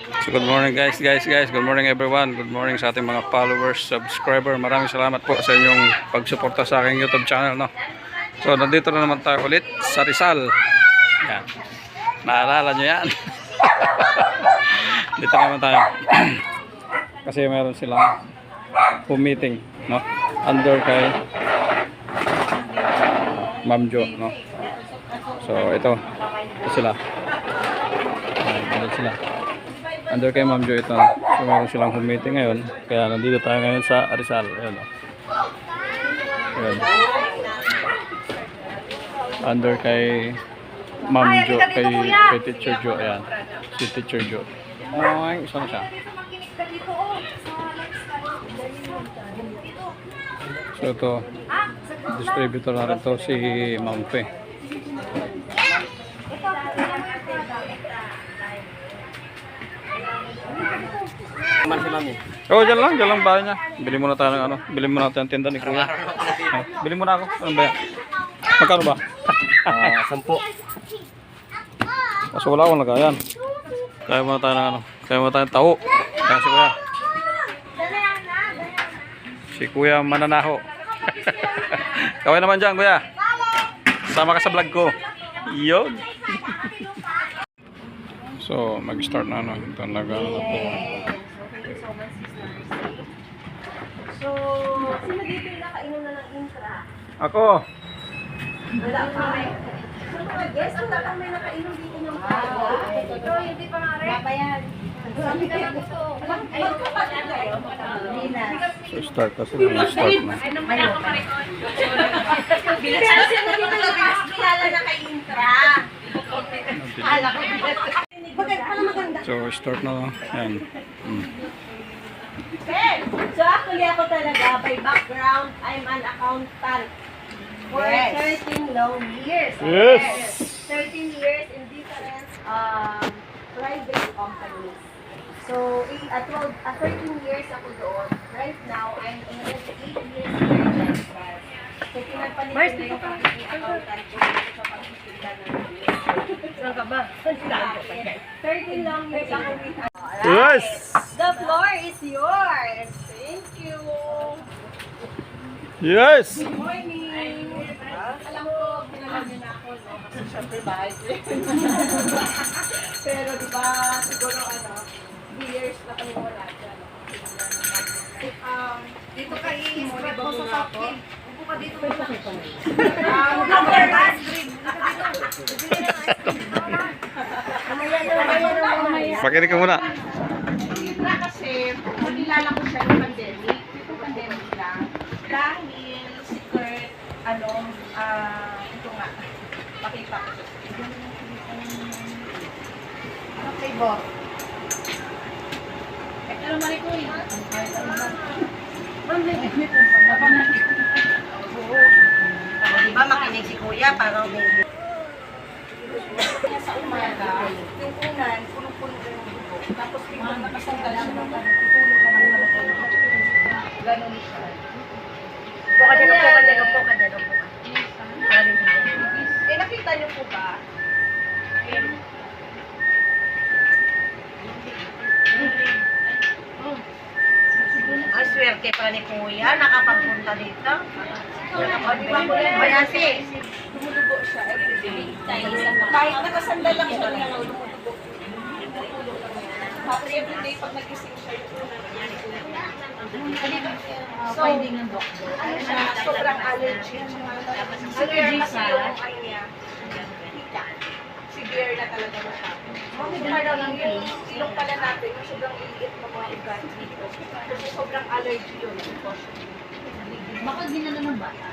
So good morning guys. Good morning everyone. Good morning sa ating mga followers, subscriber. Maraming salamat po sa inyong pagsuporta sa aking YouTube channel, no. So nandito na naman tayo ulit sa Rizal. Yan. Naalala nyo yan? Dito naman tayo. Kasi meron silang home meeting, no. Under kay Ma'am Jo, no. So ito sila. Ito sila. Under kay Ma'am Jo ito. So meron silang home meeting ngayon. Kaya nandito tayo ngayon sa Rizal. Ayan, no? Ayan. Under kay Ma'am Jo, kay Teacher Jo. Ayan. Si Teacher Jo. Ay, isa na siya. So ito, distributor na rin to si Ma'am Fe. Oh, dyan lang bahay niya. Bili muna tayo ng ano, bili muna tayo ng tinda ni Kuya. Bili muna ako. Ano ba yan? Magkano ba? 10. Kaso wala akong lagayan. Kaya muna tayo ng ano, kaya muna tayo ng taho. Kaya si Kuya. Si Kuya mananaho. Kaway naman dyan, Kuya. Sama ka sa vlog ko. Yun. So, mag-start na ano. Talaga na po. So, sino dito yung nakainom na ng intra? Ako. Wala pa. So, mga guest, wala pa may nakainom dito ng intra. Ito, hindi pa nga rin. Babayan. Sabi ka lang ito. Magkapatid kayo. So, start kasi start na. Sino dito yung kilala na kay intra? Hala ko. Bakit pala maganda? So, start na. Yan. So actually ako talaga, by background, I'm an accountant for 13 long years. Yes! 13 years in different private companies. So, 13 years ako doon. Right now, I'm in 8 years here in Lensbar. So, pinagpalit ko yung accountant ko sa pagsisigla ng years. Saan ka ba? 13 long years ako with Yes! The floor is yours. Thank you. Yes! Good morning. Alam ko, pinala niyo na ako, no? Kasi syempre bahay ko. Pero diba, siguro years na kami wala dyan. Dito ka i-spread mo sa softly. Upo ka dito muna. After last drink, bibili ng ice cream. Pakinig ka muna. Libra kasi, nilala ko siya ng pandemic. Ito pandemic lang. Dahil si Kurt, ito nga, pakita ko siya. Ano flavor? Pero marikoy. Diba makinig si Kuya para may... Sa umaga, yung unan, punong-puno ka ng dugo. Tapos biglang nakasanggal siya ng tutulog ka ng ganun siya. Upo ka dyan, upo ka dyan, upo ka dyan, upo ka. Eh, nakita niyo po ba? Ang swerte pa ni Kuya, nakapagpunta dito. Mayasi. Dumudugo siya everyday. Kahit nakasandal lang siya ng dumudugo. Tapos everyday pag nagising siya yung So, ano siya, sobrang allergy. Severe kasi yung ano niya. Severe na talaga siya. Parang yung ilong pala natin, yung sobrang iliit ng mga ugat dito. Kasi sobrang allergy yun. Baka ginano ng bata.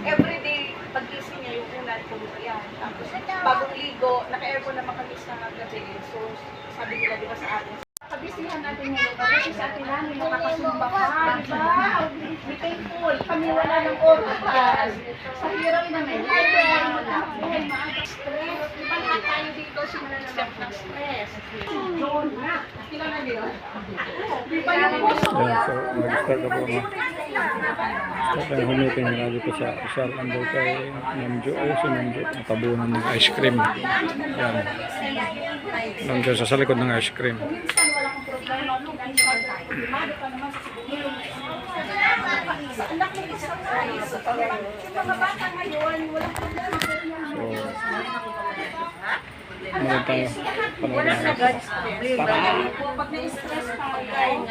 Everyday, pag-gising niya yung ulan, tulog yan. Tapos, bagong ligo, naka-aircon naman kami sa gabi. So, sabi nila, di ba sa atin, kabisihan natin ngayon, kasi sa atin namin, nakakasumba pa, di ba? Be thankful, kami wala ng oras. Sa hirap namin, buhay maaga. Stress, di ba lahat tayo dito, simula ng stress. Yun na. Ayan, so nag-start na po no. Start na yung meeting nila dito sa Isal under kay Namjo. Ayun si Namjo, natabunan ng ice cream. Ayan. Namjo sa likod ng ice cream. So, manood tayo. Panood na. Pag na-stress tayo,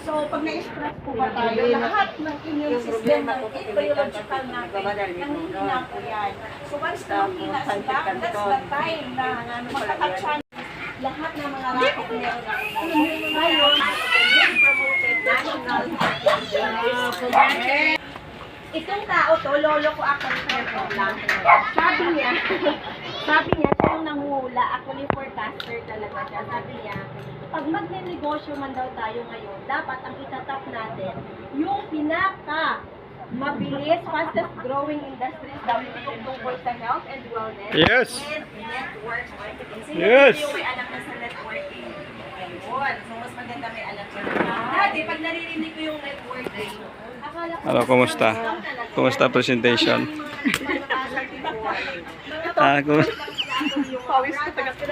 so pag na-stress po ba tayo, lahat ng immune system natin, biological natin, nanghihina po yan. So once na mahina sila, that's the time na makakatsan lahat ng mga racket meron ngayon, promoted national itong tao to, lolo ko actually lang. Sabi niya siya yung nangula, actually forecaster talaga siya. Sabi niya, pag magne-negosyo man daw tayo ngayon, dapat ang itatap natin yung pinaka mabilis, fastest growing industries daw yung tungkol sa health and wellness. Yes. And network marketing. Sino Yes. yung may anak na sa networking? Ayun. So, mas maganda may anak siya. Dati, pag naririnig ko yung networking, akala ko, Ano, kumusta? Kumusta presentation? yung pawis ko talaga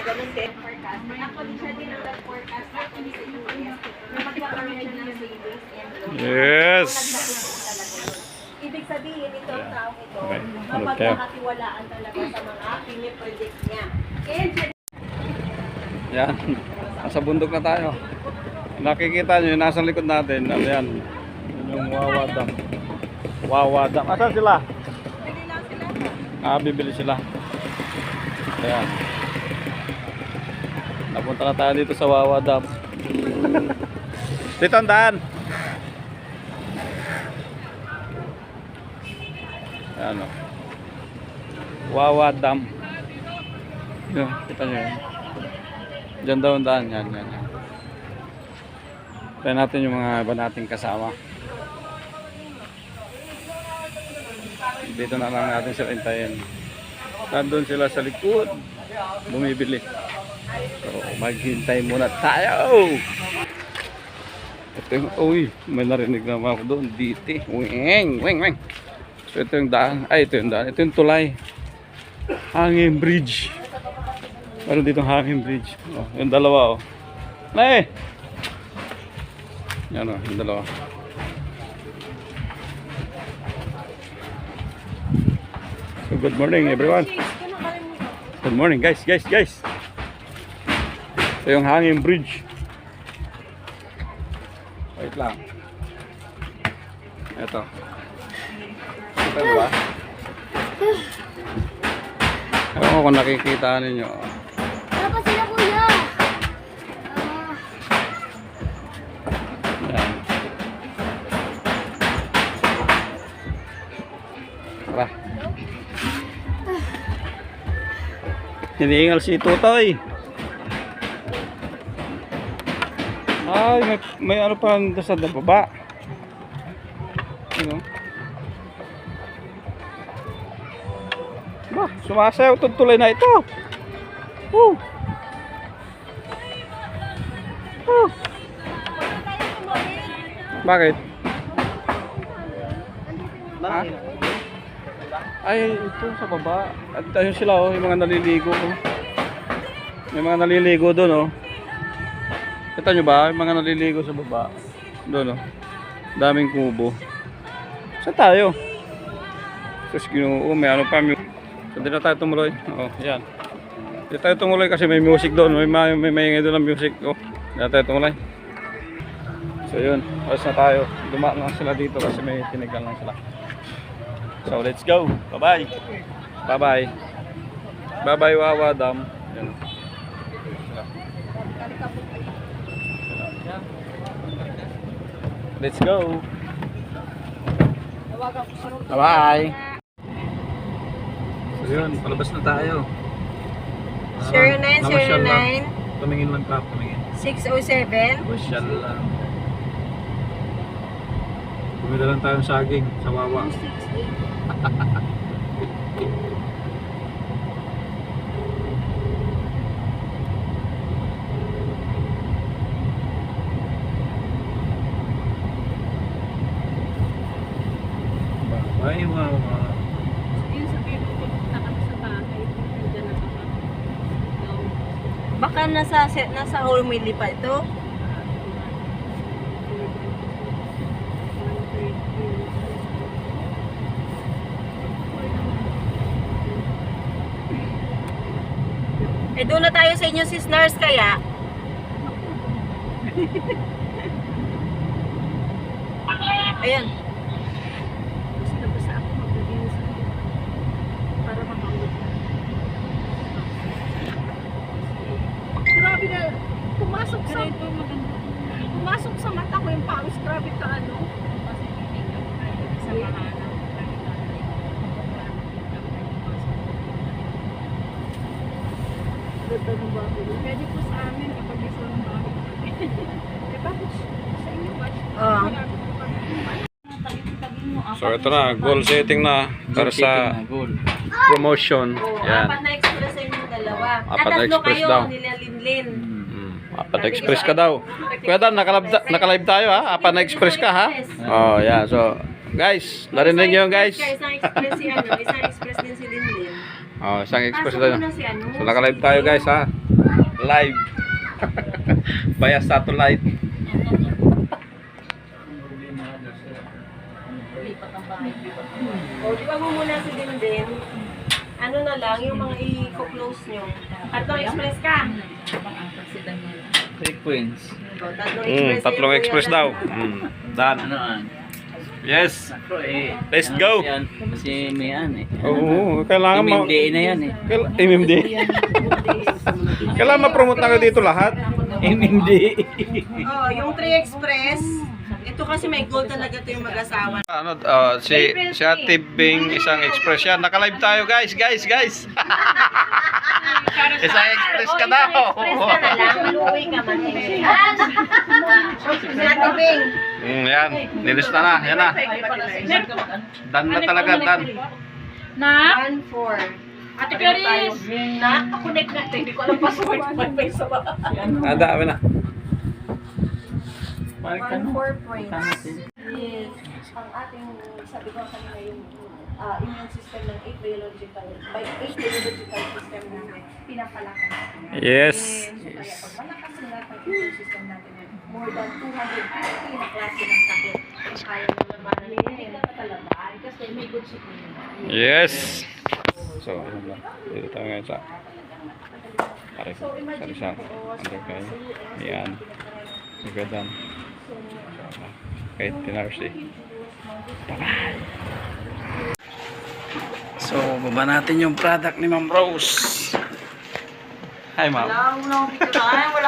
ganun din forecast. Actually, siya din ang forecast actually sa US na magkakaroon siya ng savings and loans. Yes. Ibig sabihin, itong taong ito, Okay. mapagkakatiwalaan talaga sa mga pinipredict niya. And Yan. Nasa bundok na tayo. Nakikita nyo, nasa likod natin. Ano yan? Yun yung Wawa Dam. Wawa Dam. Asan sila? Bibili sila. Ayan. Napunta na tayo dito sa Wawa Dam. Dito ang daan. Ayan o. Wawa Dam. Yun, kita nyo yun. Diyan daw ang daan. Yan. Kaya natin yung mga iba nating kasama. Dito na lang natin sila hintayin. Nandun sila sa likod. Bumibili. So, maghintay muna tayo. Ito yung, uy, may narinig naman ako doon. Diti. Weng. So, ito yung daan. Ay, ito yung daan. Ito yung tulay. Hanging Bridge. Meron dito hanging bridge. Oh, yung dalawa, oh. Nay! Yan, oh, yung dalawa. So, good morning, everyone. Good morning, guys. So, yung hanging bridge. Wait lang. Ito. Kita mo ba? Ewan ko kung nakikita ninyo. Dapat sila kuya. Yan. Tara. Hinihingal si Tutoy. Ay, may ano pa nandun sa baba. Ano? Ba, sumasayaw itong tulay na ito. Bakit? Ha? Ay, ito sa baba. At ayun sila, oh, yung mga naliligo. Oh. May mga naliligo doon, oh. Kita nyo ba? Yung mga naliligo sa baba. Doon, oh. Daming kubo. Saan tayo? Tapos Ginoo, may ano pa. So, di na tayo tumuloy. Oh, yan. Di tayo tumuloy kasi may music doon. May ingay doon ng music. Oh, di na tayo tumuloy. So, yun. Alas na tayo. Dumaan lang sila dito kasi may tinigal lang sila. So, let's go. Bye-bye. Bye-bye. Bye-bye, Wawa Dam. Yan. Let's go. Bye-bye. So yun, palabas na tayo. 0909 Tumingin lang ka, tumingin. 607 Social lang. Bumili lang tayong saging sa Wawa. Baka nasa Hormili pa ito. Eh, doon na tayo sa inyo, sis nurse, kaya. Ayan. Basta ako maglilinis para makaulit. Grabe na. Pumasok sa mata ko yung pawis. Grabe ka ano. Pwede po sa amin kapag may sobrang bago. Eh, bakit sa inyo ba? Oo. So ito na, goal setting na para sa promotion. Yan. Apat na express sa inyong dalawa. Apat na Tatlo express kayo, daw. nila Linlin. Apat na express ka daw. Kuya Dan, naka-live tayo ha. Apat na express ka ha. Oh, yeah. So, guys, narinig nyo guys. Isang express si ano, isang express din si Linlin. Oh, isang express Pasok tayo. mo na si ano. So, naka-live tayo guys ha. Live. Via satellite. O, di ba mo muna si Linlin? Ano na lang, yung mga i-close nyo. Tatlong express ka. Frequency. O, tatlong express. Tatlong sa'yo, express Kuya daw. Dan. Dan. Ano an? Yes. Ako eh. Let's ano go. Yan, kasi may an eh. Oo, kailangan MMDA na yan eh. MMD. Kailangan ma-promote na kayo dito lahat. MMDA. Oh, yung 3 express, ito kasi may goal talaga ito yung mag-asawa. Ano, si Ate Bing, isang express yan. Naka-live tayo guys. Isang express ka daw. Express ka na lang, maluwi ka man. Si Ate Bing. Yan, nilista na. Yan na. Dan na talaga, Dan. 1-4. Ate Clarice! Na-connect na. Hindi ko alam password. Dami na. 1-4 points. Yes. Ang ating, sabi ko kanina yung immune system ng 8 biological system natin, pinapalakas natin. Yes. So kaya pag malakas na natin ang immune system natin, more than 250 na klase ng sakit. Kaya mo naman na nila talagaan kasi may good supplement. Yes. So, yun lang. Dito tayo ngayon sa So imagine Sarisang. po, Under kay Ian. Magadan. Kahit pinarsi. So, baba natin yung product ni Ma'am Rose. Hi, Ma'am. Wala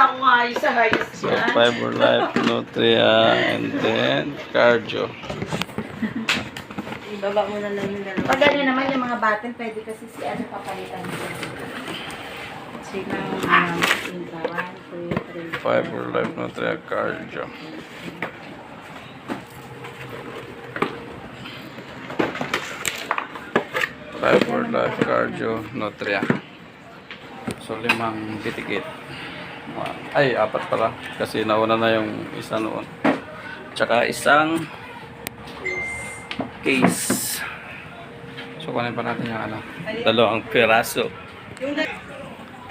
akong ayos sa ayos. So, Fiber Life, Nutria, and then Cardio. ibaba mo na lang yung dalawa. Pag ganyan naman yung mga button, pwede kasi si ano papalitan niya. Sige, Fiber Life, Nutria, Cardio. Fiber Life, Cardio, Nutria. So, 5 bitikit. Ay, 4 pala. Kasi nauna na yung isa noon. Tsaka isang case. So, kunin pa natin yung ano. Dalawang piraso.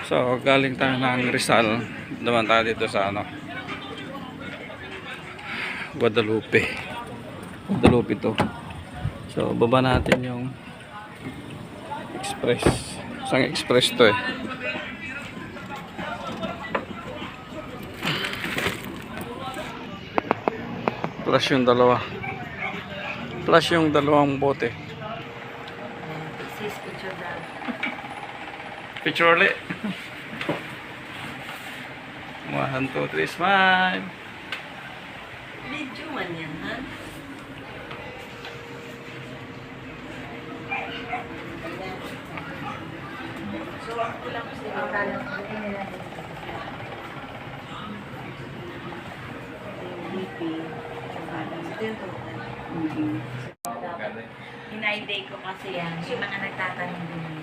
So, galing tayo ng Rizal. Naman tayo dito sa ano. Guadalupe. Guadalupe to. So, baba natin yung express. Isang express to eh. Plus yung dalawa. Plus yung dalawang bote. sis picture brand. Picture ulit. 1, 2, 3, smile. Video man yan, ha? So, ako lang kasi makala ko nila BP. Ito yung total. Hinayday ko kasi yan. Yung mga nagtatanong din.